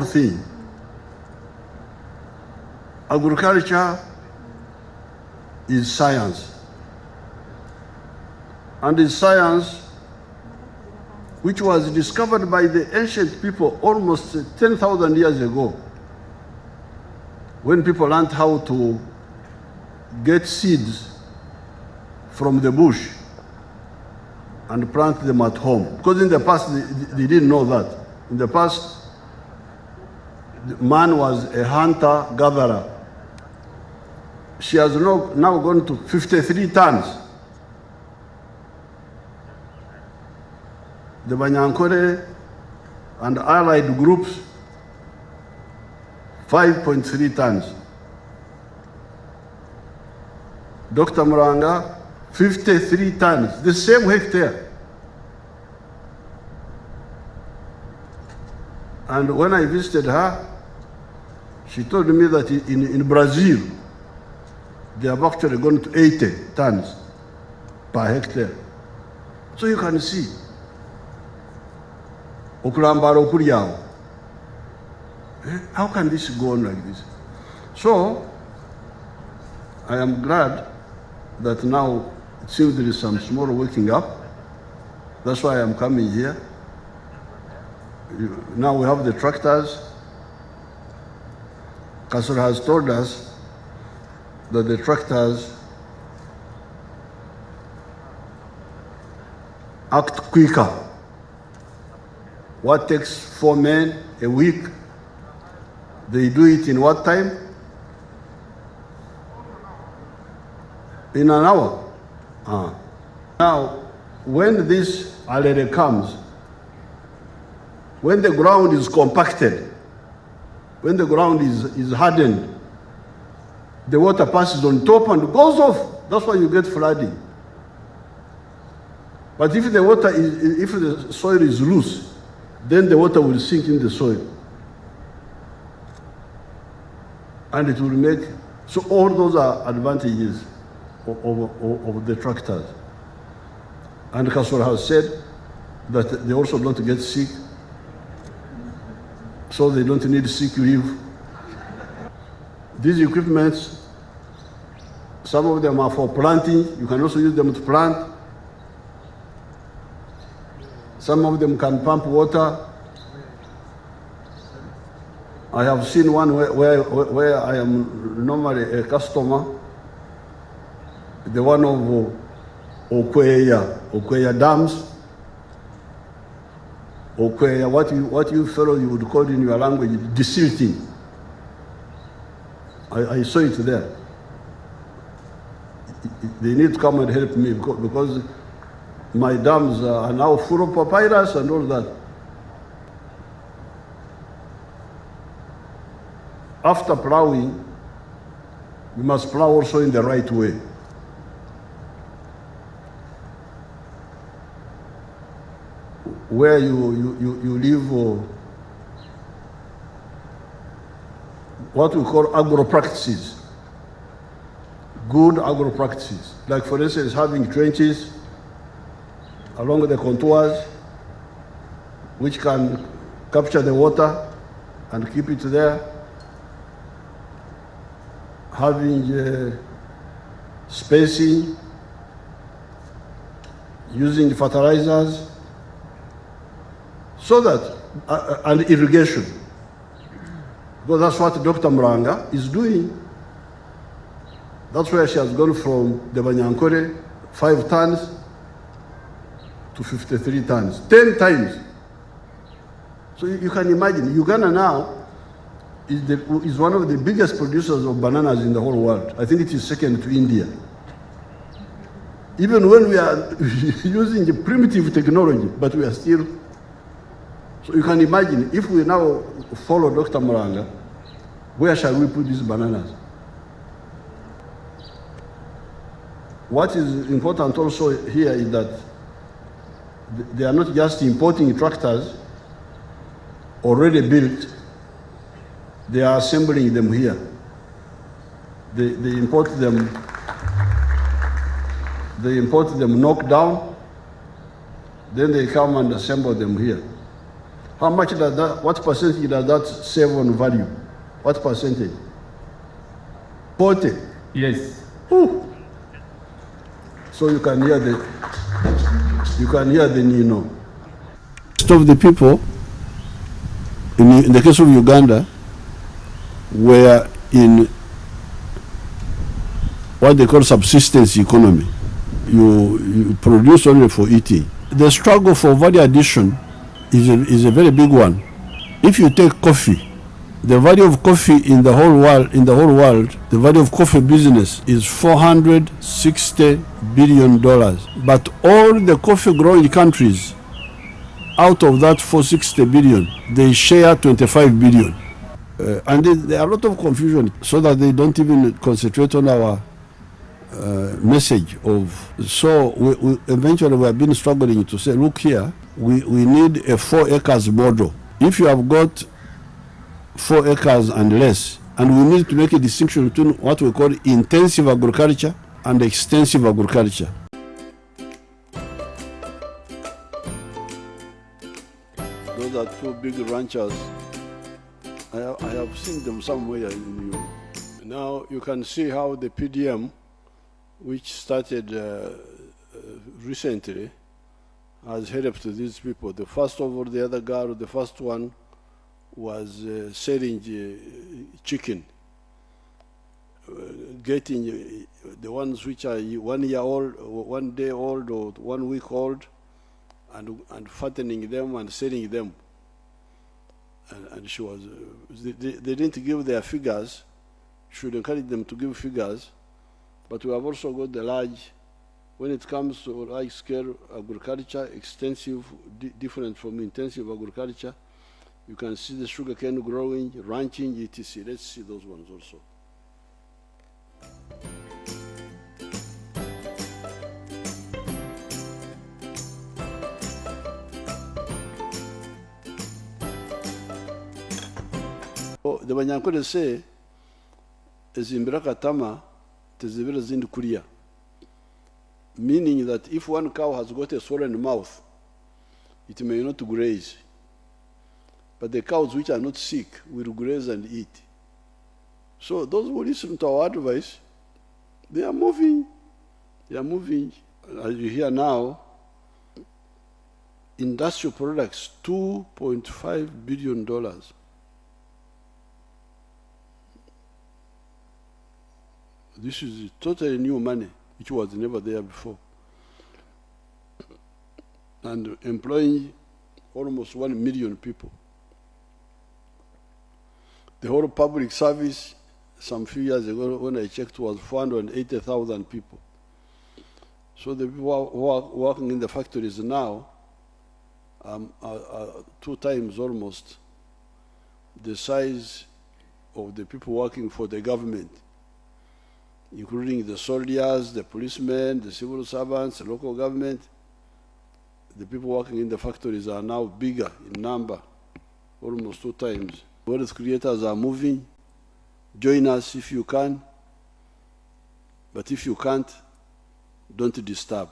thing. Agriculture is science. And it's science which was discovered by the ancient people almost 10,000 years ago, when people learned how to get seeds from the bush and plant them at home. Because in the past, they didn't know that. In the past, man was a hunter-gatherer. She has now gone to 53 tons. The Banyankore and allied groups, 5.3 tons. Dr. Muranga, 53 tons, the same hectare. And when I visited her, she told me that in Brazil, they have actually gone to 80 tons per hectare. So you can see, how can this go on like this? So, I am glad that now it seems there is some small waking up. That's why I am coming here. Now we have the tractors. Kasur has told us that the tractors act quicker. What takes 4 men a week, they do it in what time? In an hour. Now, when this alere comes, when the ground is compacted, when the ground is hardened, the water passes on top and goes off. That's why you get flooding. But if the soil is loose, then the water will sink in the soil. And it will make, so all those are advantages of the tractors. And Kasur has said that they also don't get sick, so they don't need sick leave. These equipments, some of them are for planting. You can also use them to plant. Some of them can pump water. I have seen one where I am normally a customer, the one of Okweya dams. Okweya, what you fellows you would call in your language, desilting. I saw it there. They need to come and help me because my dams are now full of papyrus and all that. After plowing, we must plow also in the right way. Where you live, what we call agro practices, good agro practices. Like for instance, having trenches along the contours, which can capture the water and keep it there. Having spacing, using fertilizers, so that, and irrigation. Because that's what Dr. Muranga is doing. That's where she has gone from the Banyankore, 5 tons to 53 tons, 10 times. So you can imagine, Uganda now is one of the biggest producers of bananas in the whole world. I think it is second to India. Even when we are using the primitive technology, but we are still. So you can imagine, if we now follow Dr. Muranga, where shall we put these bananas? What is important also here is that they are not just importing tractors already built, they are assembling them here. They import them knocked down, then they come and assemble them here. How much does that, what percentage does that save on value? What percentage? 40? Yes. Ooh. So you can hear the Nino. Most of the people, in the case of Uganda, were in what they call subsistence economy. You produce only for eating. The struggle for value addition is a very big one. If you take coffee, the value of coffee in the whole world, the value of coffee business is $460 billion. But all the coffee growing countries, out of that 460 billion, they share 25 billion. And there are a lot of confusion, so that they don't even concentrate on our message of. So we eventually we have been struggling to say, look here, we need a 4 acres model. If you have got 4 acres and less, and we need to make a distinction between what we call intensive agriculture and extensive agriculture. Those are 2 big ranchers. I have seen them somewhere in you. Now you can see how the PDM, which started recently, has helped to these people. The first of all, the other girl, the first one was selling chicken, getting the ones which are 1 year old, 1 day old, or 1 week old, and fattening them and selling them. And she was, they didn't give their figures. Should encourage them to give figures, but we have also got the large. When it comes to large-scale agriculture, extensive, different from intensive agriculture, you can see the sugarcane growing, ranching, etc. Let's see those ones also. The Banyankole say, ezimbira katama, tezibira zindi kulia. Meaning that if one cow has got a swollen mouth, it may not graze. But the cows which are not sick will graze and eat. So those who listen to our advice, they are moving. They are moving. As you hear now, industrial products, $2.5 billion. This is totally new money, which was never there before. And employing almost 1 million people. The whole public service, some few years ago when I checked, was 480,000 people. So the people who are working in the factories now are 2 times almost the size of the people working for the government, including the soldiers, the policemen, the civil servants, the local government. The people working in the factories are now bigger in number, almost 2 times. Wealth creators are moving. Join us if you can. But if you can't, don't disturb.